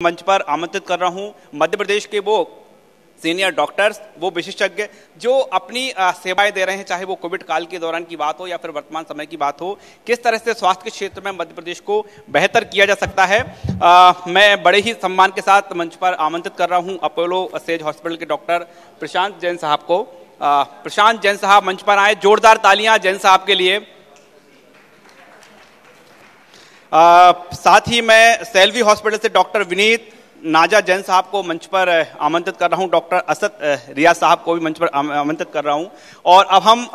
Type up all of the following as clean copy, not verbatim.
मंच पर आमंत्रित कर रहा हूं मध्य प्रदेश के वो सीनियर डॉक्टर्स, वो विशेषज्ञ जो अपनी सेवाएं दे रहे हैं, चाहे वो कोविड काल के दौरान की बात हो या फिर वर्तमान समय की बात हो। किस तरह से स्वास्थ्य के क्षेत्र में मध्य प्रदेश को बेहतर किया जा सकता है। मैं बड़े ही सम्मान के साथ मंच पर आमंत्रित कर रहा हूं अपोलो सेज हॉस्पिटल के डॉक्टर प्रशांत जैन साहब को। प्रशांत जैन साहब मंच पर आए, जोरदार तालियां जैन साहब के लिए। साथ ही मैं सेल्वी हॉस्पिटल से डॉक्टर विनीत नाजा जैन साहब को मंच पर आमंत्रित कर रहा हूं। डॉक्टर असद रियाज साहब को भी मंच पर आमंत्रित कर रहा हूं। और अब हम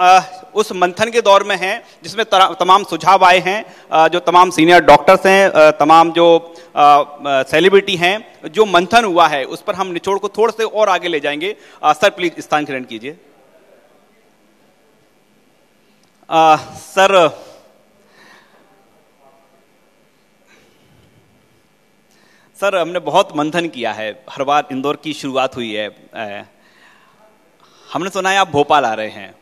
उस मंथन के दौर में हैं जिसमें तमाम सुझाव आए हैं, जो तमाम सीनियर डॉक्टर्स हैं, तमाम जो सेलिब्रिटी हैं, जो मंथन हुआ है उस पर हम निचोड़ को थोड़ा से और आगे ले जाएंगे। सर प्लीज स्थान ग्रहण कीजिए। सर, हमने बहुत मंथन किया है, हर बार इंदौर की शुरुआत हुई है। हमने सुना है आप भोपाल आ रहे हैं।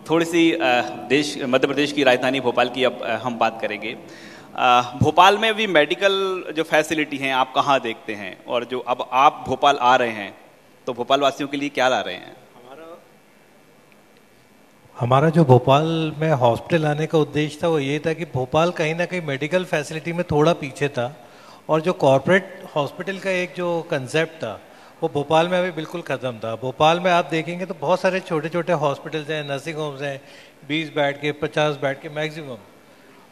थोड़ी सी मध्य प्रदेश की राजधानी भोपाल की अब हम बात करेंगे। भोपाल में भी मेडिकल जो फैसिलिटी हैं आप कहाँ देखते हैं, और जो अब आप भोपाल आ रहे हैं तो भोपाल वासियों के लिए क्या ला रहे हैं? हमारा जो भोपाल में हॉस्पिटल आने का उद्देश्य था वो ये था कि भोपाल कहीं ना कहीं मेडिकल फैसिलिटी में थोड़ा पीछे था, और जो कॉरपोरेट हॉस्पिटल का एक जो कंसेप्ट था वो भोपाल में अभी बिल्कुल ख़त्म था। भोपाल में आप देखेंगे तो बहुत सारे छोटे छोटे हॉस्पिटल्स हैं, नर्सिंग होम्स हैं, 20 बेड के, 50 बेड के मैक्सिमम,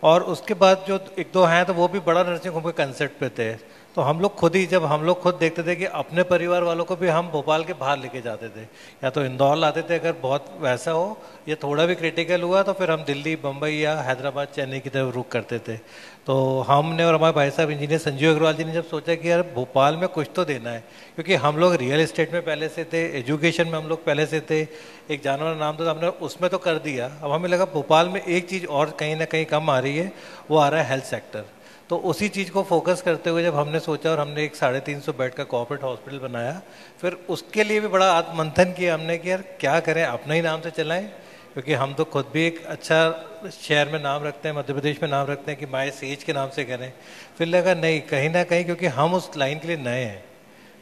और उसके बाद जो एक दो हैं तो वो भी बड़ा नर्सिंग होम के कंसेप्ट पे थे। तो हम लोग खुद ही, जब हम लोग खुद देखते थे कि अपने परिवार वालों को भी हम भोपाल के बाहर लेके जाते थे, या तो इंदौर लाते थे अगर बहुत वैसा हो, या थोड़ा भी क्रिटिकल हुआ तो फिर हम दिल्ली, बम्बई या हैदराबाद, चेन्नई की तरफ रुख करते थे। तो हमने और हमारे भाई साहब इंजीनियर संजीव अग्रवाल जी ने जब सोचा कि यार भोपाल में कुछ तो देना है, क्योंकि हम लोग रियल एस्टेट में पहले से थे, एजुकेशन में हम लोग पहले से थे, एक जानवर नाम था हमने उसमें तो कर दिया। अब हमें लगा भोपाल में एक चीज़ और कहीं ना कहीं कम आ रही है, वो आ रहा है हेल्थ सेक्टर। तो उसी चीज़ को फोकस करते हुए जब हमने सोचा और हमने एक 350 बेड का कॉर्पोरेट हॉस्पिटल बनाया, फिर उसके लिए भी बड़ा आत्ममंथन किया हमने कि यार क्या करें, अपना ही नाम से चलाएं, क्योंकि हम तो खुद भी एक अच्छा शहर में नाम रखते हैं, मध्य प्रदेश में नाम रखते हैं कि माय सेज के नाम से करें। फिर लगा नहीं, कहीं ना कहीं क्योंकि हम उस लाइन के लिए नए हैं,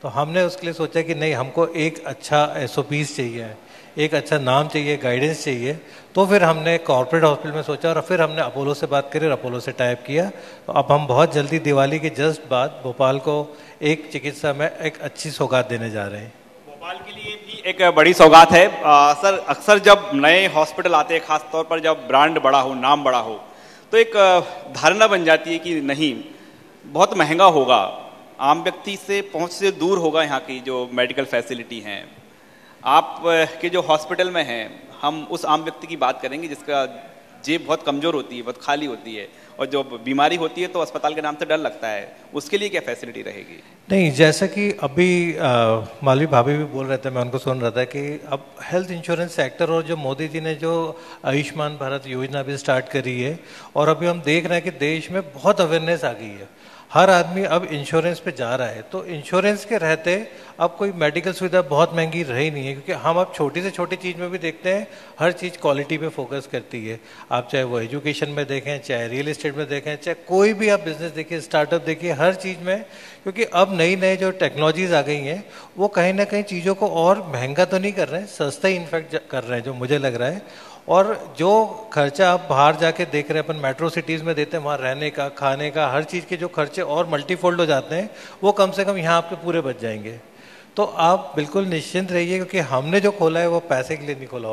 तो हमने उसके लिए सोचा कि नहीं, हमको एक अच्छा SOPs चाहिए, एक अच्छा नाम चाहिए, गाइडेंस चाहिए। तो फिर हमने कॉर्पोरेट हॉस्पिटल में सोचा और फिर हमने अपोलो से बात करी और अपोलो से टाइप किया। तो अब हम बहुत जल्दी दिवाली के जस्ट बाद भोपाल को एक चिकित्सा में एक अच्छी सौगात देने जा रहे हैं। भोपाल के लिए भी एक बड़ी सौगात है। सर, अक्सर जब नए हॉस्पिटल आते हैं, खासतौर पर जब ब्रांड बड़ा हो, नाम बड़ा हो, तो एक धारणा बन जाती है कि नहीं, बहुत महंगा होगा, आम व्यक्ति से पहुंच से दूर होगा यहाँ की जो मेडिकल फैसिलिटी हैं। आप के जो हॉस्पिटल में हैं, हम उस आम व्यक्ति की बात करेंगे जिसका जेब बहुत कमज़ोर होती है, बहुत खाली होती है, और जो बीमारी होती है तो अस्पताल के नाम से डर लगता है, उसके लिए क्या फैसिलिटी रहेगी? नहीं, जैसा कि अभी मालवी भाभी भी बोल रहे थे, मैं उनको सुन रहा था कि अब हेल्थ इंश्योरेंस सेक्टर और जो मोदी जी ने जो आयुष्मान भारत योजना भी स्टार्ट करी है, और अभी हम देख रहे हैं कि देश में बहुत अवेयरनेस आ गई है, हर आदमी अब इंश्योरेंस पे जा रहा है। तो इंश्योरेंस के रहते अब कोई मेडिकल सुविधा बहुत महंगी रही नहीं है, क्योंकि हम अब छोटी से छोटी चीज़ में भी देखते हैं, हर चीज़ क्वालिटी पे फोकस करती है। आप चाहे वो एजुकेशन में देखें, चाहे रियल एस्टेट में देखें, चाहे कोई भी आप बिजनेस देखिए, स्टार्टअप देखिए, हर चीज़ में, क्योंकि अब नई नई जो टेक्नोलॉजीज आ गई हैं वो कहीं ना कहीं चीज़ों को और महंगा तो नहीं कर रहे हैं, सस्ता ही इनफैक्ट कर रहे हैं, जो मुझे लग रहा है। और जो खर्चा आप बाहर जाके देख रहे हैं, अपन मेट्रो सिटीज़ में देते हैं, वहाँ रहने का, खाने का, हर चीज़ के जो खर्चे और मल्टीफोल्ड हो जाते हैं, वो कम से कम यहाँ आपके पूरे बच जाएंगे। तो आप बिल्कुल निश्चिंत रहिए, क्योंकि हमने जो खोला है वो पैसे के लिए नहीं खोला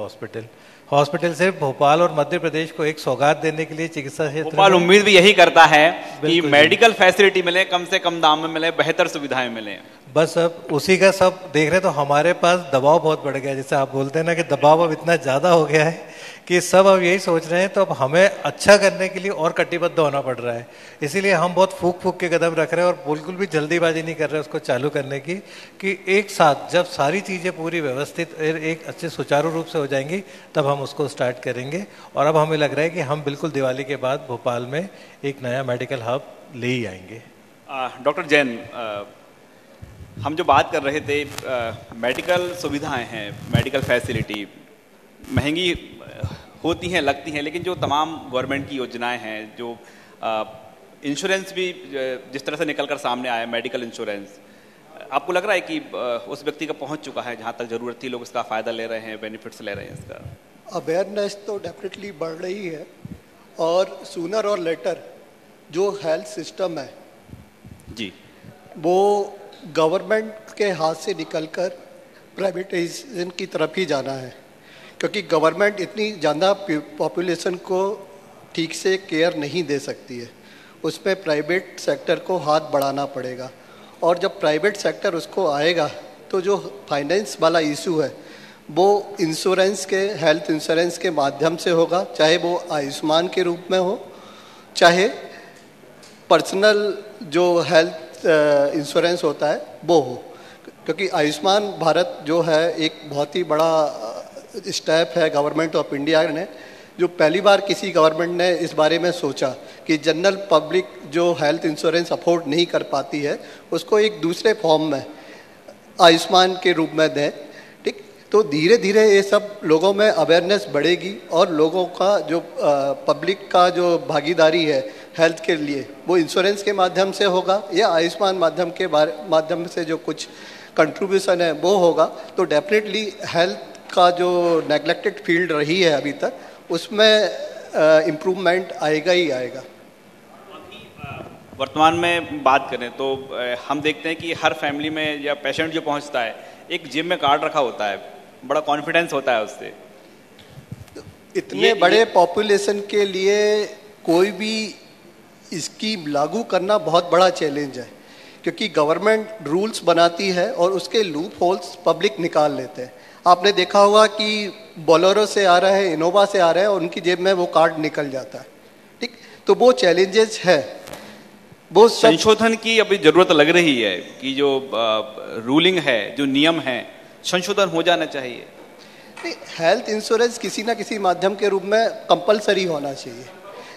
हॉस्पिटल सिर्फ भोपाल और मध्य प्रदेश को एक सौगात देने के लिए चिकित्सा क्षेत्र। भोपाल उम्मीद भी यही करता है कि मेडिकल फैसिलिटी मिले, कम से कम दाम में मिले, बेहतर सुविधाएं मिले। बस अब उसी का सब देख रहे हैं। तो हमारे पास दबाव बहुत बढ़ गया है, जैसे आप बोलते हैं ना कि दबाव अब इतना ज़्यादा हो गया है कि सब अब यही सोच रहे हैं, तो अब हमें अच्छा करने के लिए और कटिबद्ध होना पड़ रहा है। इसीलिए हम बहुत फूक के कदम रख रहे हैं और बिल्कुल भी जल्दीबाजी नहीं कर रहे उसको चालू करने की, कि एक साथ जब सारी चीज़ें पूरी व्यवस्थित एक अच्छे सुचारू रूप से हो जाएंगी तब हम उसको स्टार्ट करेंगे। और अब हमें लग रहा है कि हम बिल्कुल दिवाली के बाद भोपाल में एक नया मेडिकल हब ले ही आएंगे। डॉक्टर जैन, हम जो बात कर रहे थे, मेडिकल सुविधाएं हैं, मेडिकल फैसिलिटी महंगी होती हैं, लगती हैं, लेकिन जो तमाम गवर्नमेंट की योजनाएं हैं, जो इंश्योरेंस भी जिस तरह से निकल कर सामने आया, मेडिकल इंश्योरेंस, आपको लग रहा है कि उस व्यक्ति का पहुंच चुका है जहां तक जरूरत थी, लोग इसका फायदा ले रहे हैं, बेनिफिट्स ले रहे हैं इसका? अवेयरनेस तो डेफिनेटली बढ़ रही है, और सूनर और लेटर जो हेल्थ सिस्टम है जी, वो गवर्नमेंट के हाथ से निकलकर प्राइवेटाइजेशन की तरफ ही जाना है, क्योंकि गवर्नमेंट इतनी ज़्यादा पॉपुलेशन को ठीक से केयर नहीं दे सकती है। उसमें प्राइवेट सेक्टर को हाथ बढ़ाना पड़ेगा, और जब प्राइवेट सेक्टर उसको आएगा तो जो फाइनेंस वाला इशू है वो इंश्योरेंस के, हेल्थ इंश्योरेंस के माध्यम से होगा, चाहे वो आयुष्मान के रूप में हो, चाहे पर्सनल जो हेल्थ इंश्योरेंस होता है वो हो। क्योंकि आयुष्मान भारत जो है एक बहुत ही बड़ा स्टेप है गवर्नमेंट ऑफ इंडिया ने, जो पहली बार किसी गवर्नमेंट ने इस बारे में सोचा कि जनरल पब्लिक जो हेल्थ इंश्योरेंस अफोर्ड नहीं कर पाती है उसको एक दूसरे फॉर्म में आयुष्मान के रूप में दें। ठीक, तो धीरे धीरे ये सब लोगों में अवेयरनेस बढ़ेगी, और लोगों का जो पब्लिक का जो भागीदारी है हेल्थ के लिए वो इंश्योरेंस के माध्यम से होगा या आयुष्मान माध्यम से जो कुछ कंट्रीब्यूशन है वो होगा। तो डेफिनेटली हेल्थ का जो नेग्लेक्टेड फील्ड रही है अभी तक, उसमें इम्प्रूवमेंट आएगा ही आएगा। वर्तमान में बात करें तो हम देखते हैं कि हर फैमिली में या पेशेंट जो पहुंचता है एक जिम में कार्ड रखा होता है, बड़ा कॉन्फिडेंस होता है उससे। इतने बड़े पॉपुलेशन के लिए कोई भी स्कीम लागू करना बहुत बड़ा चैलेंज है, क्योंकि गवर्नमेंट रूल्स बनाती है और उसके लूप होल्स पब्लिक निकाल लेते हैं। आपने देखा होगा कि बोलेरो से आ रहे हैं, इनोवा से आ रहे हैं और उनकी जेब में वो कार्ड निकल जाता है। ठीक, तो वो चैलेंजेस है, वो संशोधन की अभी जरूरत लग रही है कि जो रूलिंग है, जो नियम है, संशोधन हो जाना चाहिए। हेल्थ इंश्योरेंस किसी ना किसी माध्यम के रूप में कंपलसरी होना चाहिए।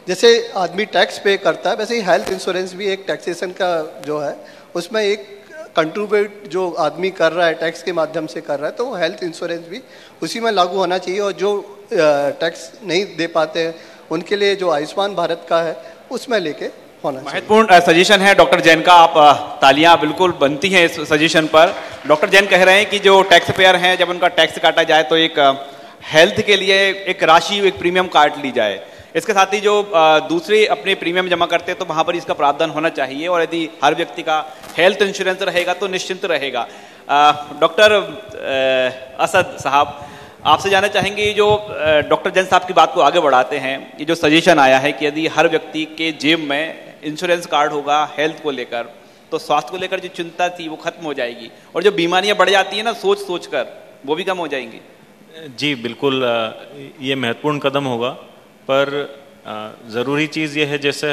जैसे आदमी टैक्स पे करता है वैसे ही हेल्थ इंश्योरेंस भी एक टैक्सेशन का जो है, उसमें एक कंट्रीब्यूट जो आदमी कर रहा है टैक्स के माध्यम से कर रहा है, तो हेल्थ इंश्योरेंस भी उसी में लागू होना चाहिए। और जो टैक्स नहीं दे पाते हैं उनके लिए जो आयुष्मान भारत का है उसमें लेके होना चाहिए। महत्वपूर्ण सजेशन है डॉक्टर जैन का, आप तालियां बिल्कुल बनती हैं इस सजेशन पर। डॉक्टर जैन कह रहे हैं कि जो टैक्स पेयर हैं जब उनका टैक्स काटा जाए तो एक हेल्थ के लिए एक राशि, एक प्रीमियम काट ली जाए। इसके साथ ही जो दूसरे अपने प्रीमियम जमा करते हैं तो वहां पर इसका प्रावधान होना चाहिए, और यदि हर व्यक्ति का हेल्थ इंश्योरेंस रहेगा तो निश्चिंत रहेगा। डॉक्टर असद साहब, आपसे जानना चाहेंगे, जो डॉक्टर जैन साहब की बात को आगे बढ़ाते हैं, ये जो सजेशन आया है कि यदि हर व्यक्ति के जेब में इंश्योरेंस कार्ड होगा हेल्थ को लेकर, तो स्वास्थ्य को लेकर जो चिंता थी वो खत्म हो जाएगी, और जो बीमारियां बढ़ जाती है ना सोच कर, वो भी कम हो जाएंगी। जी बिल्कुल, ये महत्वपूर्ण कदम होगा, पर ज़रूरी चीज़ ये है, जैसे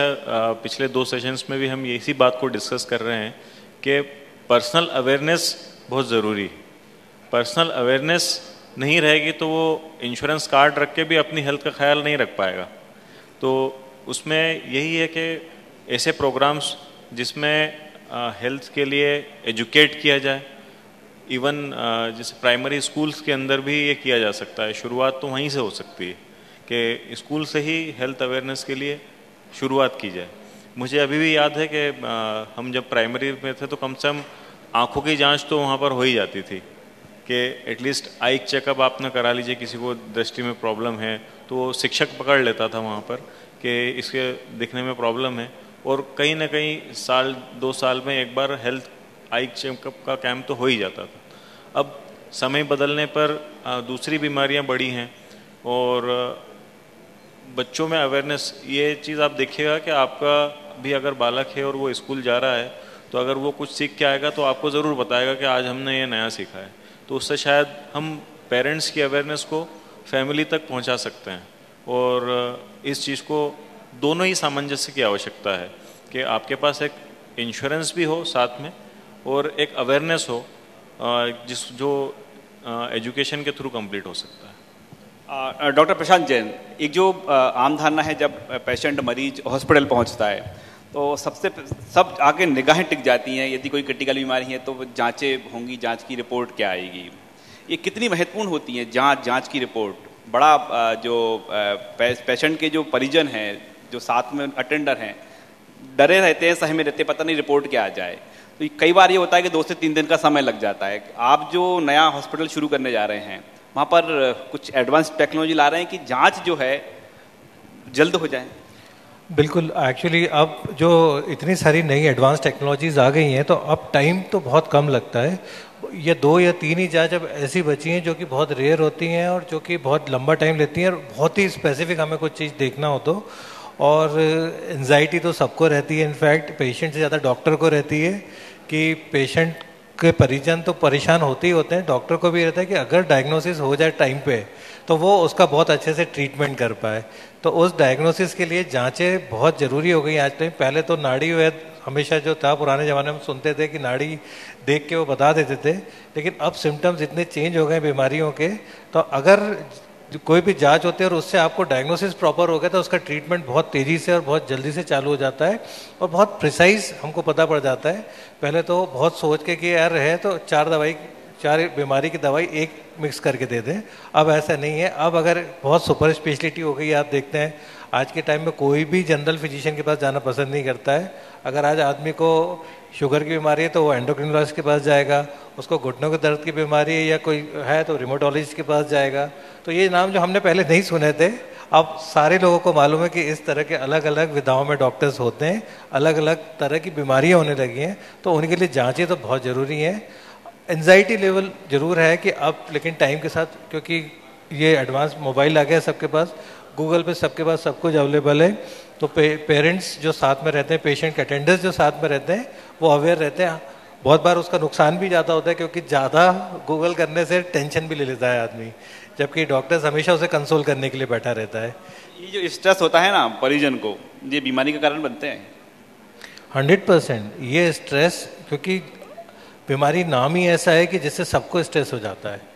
पिछले 2 सेशंस में भी हम इसी बात को डिस्कस कर रहे हैं कि पर्सनल अवेयरनेस बहुत ज़रूरी है। पर्सनल अवेयरनेस नहीं रहेगी तो वो इंश्योरेंस कार्ड रख के भी अपनी हेल्थ का ख्याल नहीं रख पाएगा। तो उसमें यही है कि ऐसे प्रोग्राम्स जिसमें हेल्थ के लिए एजुकेट किया जाए, इवन जैसे प्राइमरी स्कूल्स के अंदर भी ये किया जा सकता है। शुरुआत तो वहीं से हो सकती है कि स्कूल से ही हेल्थ अवेयरनेस के लिए शुरुआत की जाए। मुझे अभी भी याद है कि हम जब प्राइमरी में थे तो कम से कम आँखों की जांच तो वहाँ पर हो ही जाती थी कि एटलीस्ट आई चेकअप आप ना करा लीजिए, किसी को दृष्टि में प्रॉब्लम है तो वो शिक्षक पकड़ लेता था वहाँ पर कि इसके दिखने में प्रॉब्लम है, और कहीं ना कहीं 1-2 साल में एक बार हेल्थ आई चेकअप का कैंप तो हो ही जाता था। अब समय बदलने पर दूसरी बीमारियाँ बढ़ी हैं, और बच्चों में अवेयरनेस, ये चीज़ आप देखिएगा कि आपका भी अगर बालक है और वो स्कूल जा रहा है तो अगर वो कुछ सीख के आएगा तो आपको ज़रूर बताएगा कि आज हमने ये नया सीखा है। तो उससे शायद हम पेरेंट्स की अवेयरनेस को फैमिली तक पहुंचा सकते हैं, और इस चीज़ को दोनों ही सामंजस्य की आवश्यकता है कि आपके पास एक इंश्योरेंस भी हो साथ में और एक अवेयरनेस हो जो एजुकेशन के थ्रू कंप्लीट हो सकता है। डॉक्टर प्रशांत जैन, एक जो आम धारणा है जब पेशेंट मरीज हॉस्पिटल पहुंचता है तो सब आगे निगाहें टिक जाती हैं, यदि कोई क्रिटिकल बीमारी है तो जांचें होंगी, जांच की रिपोर्ट क्या आएगी, ये कितनी महत्वपूर्ण होती है जांच की रिपोर्ट। बड़ा जो पेशेंट के जो परिजन हैं, जो साथ में अटेंडर हैं, डरे रहते हैं, सहमे रहते हैं, पता नहीं रिपोर्ट क्या आ जाए। तो कई बार ये होता है कि 2 से 3 दिन का समय लग जाता है। आप जो नया हॉस्पिटल शुरू करने जा रहे हैं वहाँ पर कुछ एडवांस टेक्नोलॉजी ला रहे हैं कि जांच जो है जल्द हो जाए? बिल्कुल, एक्चुअली अब जो इतनी सारी नई एडवांस टेक्नोलॉजीज आ गई हैं तो अब टाइम तो बहुत कम लगता है। ये 2 या 3 ही जांच अब ऐसी बची हैं जो कि बहुत रेयर होती हैं और जो कि बहुत लंबा टाइम लेती हैं और बहुत ही स्पेसिफिक हमें कुछ चीज़ देखना हो तो। और एंजाइटी तो सबको रहती है, इनफैक्ट पेशेंट से ज़्यादा डॉक्टर को रहती है कि पेशेंट के परिजन तो परेशान होते ही होते हैं, डॉक्टर को भी रहता है कि अगर डायग्नोसिस हो जाए टाइम पे तो वो उसका बहुत अच्छे से ट्रीटमेंट कर पाए। तो उस डायग्नोसिस के लिए जांचें बहुत ज़रूरी हो गई आज टाइम। पहले तो नाड़ी वैद हमेशा जो था पुराने ज़माने में सुनते थे कि नाड़ी देख के वो बता देते थे, लेकिन अब सिम्टम्स इतने चेंज हो गए बीमारियों के, तो अगर कोई भी जांच होती है और उससे आपको डायग्नोसिस प्रॉपर हो गया तो उसका ट्रीटमेंट बहुत तेज़ी से और बहुत जल्दी से चालू हो जाता है और बहुत प्रिसाइज हमको पता पड़ जाता है। पहले तो बहुत सोच के कि यार है तो 4 बीमारी की दवाई एक मिक्स करके दे दें, अब ऐसा नहीं है। अब अगर बहुत सुपर स्पेशलिटी हो गई, आप देखते हैं आज के टाइम में कोई भी जनरल फिजिशियन के पास जाना पसंद नहीं करता है। अगर आज आदमी को शुगर की बीमारी है तो वो एंडोक्रिनोलॉजिस्ट के पास जाएगा, उसको घुटनों के दर्द की बीमारी है या कोई है तो रिमोटोलॉजिस्ट के पास जाएगा। तो ये नाम जो हमने पहले नहीं सुने थे, अब सारे लोगों को मालूम है कि इस तरह के अलग अलग विधाओं में डॉक्टर्स होते हैं, अलग अलग तरह की बीमारियां होने लगी हैं, तो उनके लिए जांचें तो बहुत ज़रूरी हैं। एंजाइटी लेवल जरूर है कि अब, लेकिन टाइम के साथ क्योंकि ये एडवांस मोबाइल आ गया सबके पास, गूगल पे सबके पास सब कुछ अवेलेबल है, तो पेरेंट्स जो साथ में रहते हैं, पेशेंट के अटेंडर्स जो साथ में रहते हैं वो अवेयर रहते हैं। बहुत बार उसका नुकसान भी ज़्यादा होता है क्योंकि ज़्यादा गूगल करने से टेंशन भी ले लेता है आदमी, जबकि डॉक्टर्स हमेशा उसे कंसोल करने के लिए बैठा रहता है। ये जो स्ट्रेस होता है ना परिजन को, ये बीमारी का कारण बनते हैं? 100% ये स्ट्रेस, क्योंकि बीमारी नाम ही ऐसा है कि जिससे सबको स्ट्रेस हो जाता है।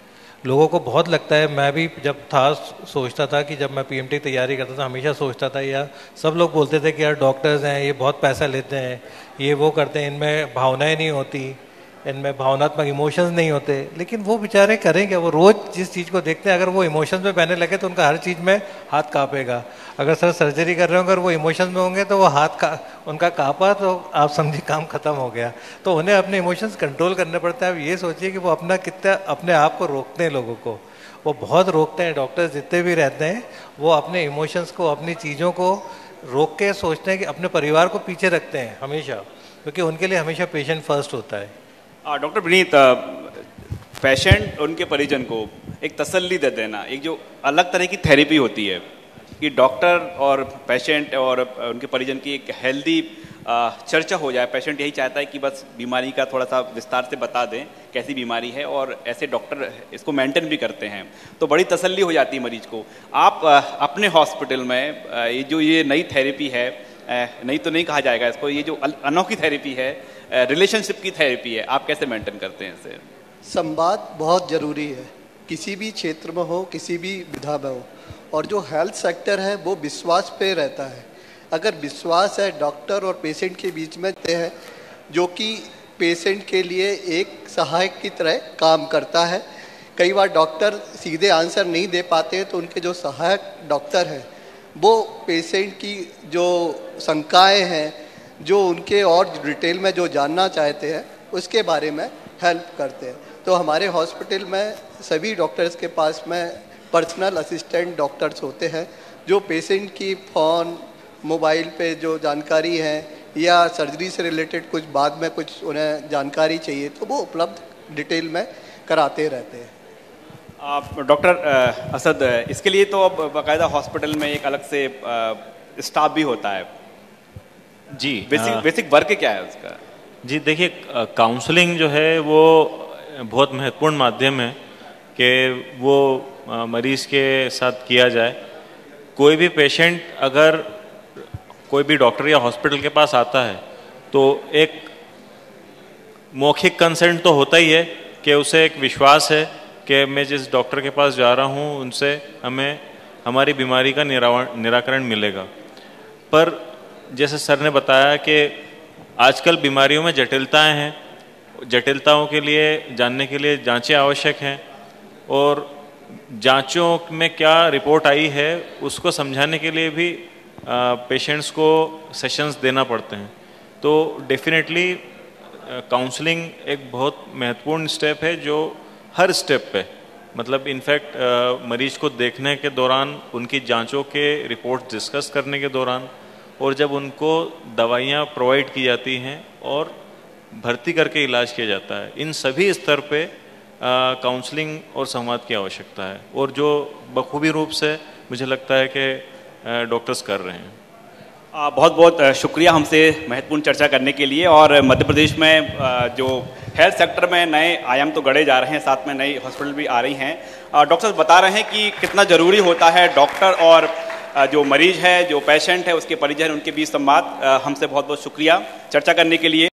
लोगों को बहुत लगता है, मैं भी जब था सोचता था कि जब मैं पीएमटी तैयारी करता था हमेशा सोचता था, या सब लोग बोलते थे कि यार डॉक्टर्स हैं ये बहुत पैसा लेते हैं, ये वो करते हैं, इनमें भावनाएं नहीं होती, इनमें भावनात्मक इमोशंस नहीं होते। लेकिन वो बेचारे करेंगे, वो रोज जिस चीज़ को देखते हैं, अगर वो इमोशंस में बहने लगे तो उनका हर चीज़ में हाथ कांपेगा। अगर सर सर्जरी कर रहे होंगे और वो इमोशंस में होंगे तो वो उनका कांपा तो आप समझिए काम खत्म हो गया। तो उन्हें अपने इमोशंस कंट्रोल करने पड़ते हैं। अब ये सोचिए कि वो अपने आप को रोकते हैं, लोगों को वो बहुत रोकते हैं। डॉक्टर्स जितने भी रहते हैं वो अपने इमोशंस को, अपनी चीज़ों को रोक के सोचते हैं कि अपने परिवार को पीछे रखते हैं हमेशा, क्योंकि उनके लिए हमेशा पेशेंट फर्स्ट होता है। डॉक्टर विनीत, पेशेंट उनके परिजन को एक तसल्ली दे देना, एक जो अलग तरह की थेरेपी होती है कि डॉक्टर और पेशेंट और उनके परिजन की एक हेल्दी चर्चा हो जाए। पेशेंट यही चाहता है कि बस बीमारी का थोड़ा सा विस्तार से बता दें कैसी बीमारी है, और ऐसे डॉक्टर इसको मेंटेन भी करते हैं तो बड़ी तसल्ली हो जाती है मरीज को। आप अपने हॉस्पिटल में ये नई थेरेपी है, नहीं तो नहीं कहा जाएगा इसको, ये जो अनोखी थेरेपी है, रिलेशनशिप की थेरेपी है, आप कैसे मेंटेन करते हैं इसे? संवाद बहुत ज़रूरी है, किसी भी क्षेत्र में हो, किसी भी विधा में हो। और जो हेल्थ सेक्टर है वो विश्वास पे रहता है। अगर विश्वास है डॉक्टर और पेशेंट के बीच में है, जो कि पेशेंट के लिए एक सहायक की तरह काम करता है। कई बार डॉक्टर सीधे आंसर नहीं दे पाते हैं तो उनके जो सहायक डॉक्टर हैं वो पेशेंट की जो शंकाएँ हैं, जो उनके और डिटेल में जो जानना चाहते हैं उसके बारे में हेल्प करते हैं। तो हमारे हॉस्पिटल में सभी डॉक्टर्स के पास में पर्सनल असिस्टेंट डॉक्टर्स होते हैं, जो पेशेंट की फ़ोन मोबाइल पे जो जानकारी है या सर्जरी से रिलेटेड कुछ बाद में कुछ उन्हें जानकारी चाहिए तो वो उपलब्ध डिटेल में कराते रहते हैं। डॉक्टर असद, इसके लिए तो अब बाकायदा हॉस्पिटल में एक अलग से स्टाफ भी होता है जी। बेसिक वर्क क्या है उसका? जी देखिए, काउंसलिंग जो है वो बहुत महत्वपूर्ण माध्यम है कि वो मरीज़ के साथ किया जाए। कोई भी पेशेंट अगर कोई भी डॉक्टर या हॉस्पिटल के पास आता है तो एक मौखिक कंसेंट तो होता ही है कि उसे एक विश्वास है कि मैं जिस डॉक्टर के पास जा रहा हूँ उनसे हमें हमारी बीमारी का निराकरण मिलेगा। पर जैसे सर ने बताया कि आजकल बीमारियों में जटिलताएं हैं, जटिलताओं के लिए जानने के लिए जांचें आवश्यक हैं, और जांचों में क्या रिपोर्ट आई है उसको समझाने के लिए भी पेशेंट्स को सेशंस देना पड़ते हैं। तो डेफिनेटली काउंसलिंग एक बहुत महत्वपूर्ण स्टेप है जो हर स्टेप पे, मतलब इनफैक्ट मरीज को देखने के दौरान, उनकी जांचों के रिपोर्ट डिस्कस करने के दौरान, और जब उनको दवाइयाँ प्रोवाइड की जाती हैं और भर्ती करके इलाज किया जाता है, इन सभी स्तर पे काउंसलिंग और संवाद की आवश्यकता है, और जो बखूबी रूप से मुझे लगता है कि डॉक्टर्स कर रहे हैं। बहुत बहुत शुक्रिया हमसे महत्वपूर्ण चर्चा करने के लिए। और मध्य प्रदेश में जो हेल्थ सेक्टर में नए आयाम तो गढ़े जा रहे हैं, साथ में नई हॉस्पिटल भी आ रही हैं। डॉक्टर्स बता रहे हैं कि कितना ज़रूरी होता है डॉक्टर और जो मरीज है, जो पेशेंट है, उसके परिजन, उनके बीच संवाद। हमसे बहुत बहुत शुक्रिया चर्चा करने के लिए।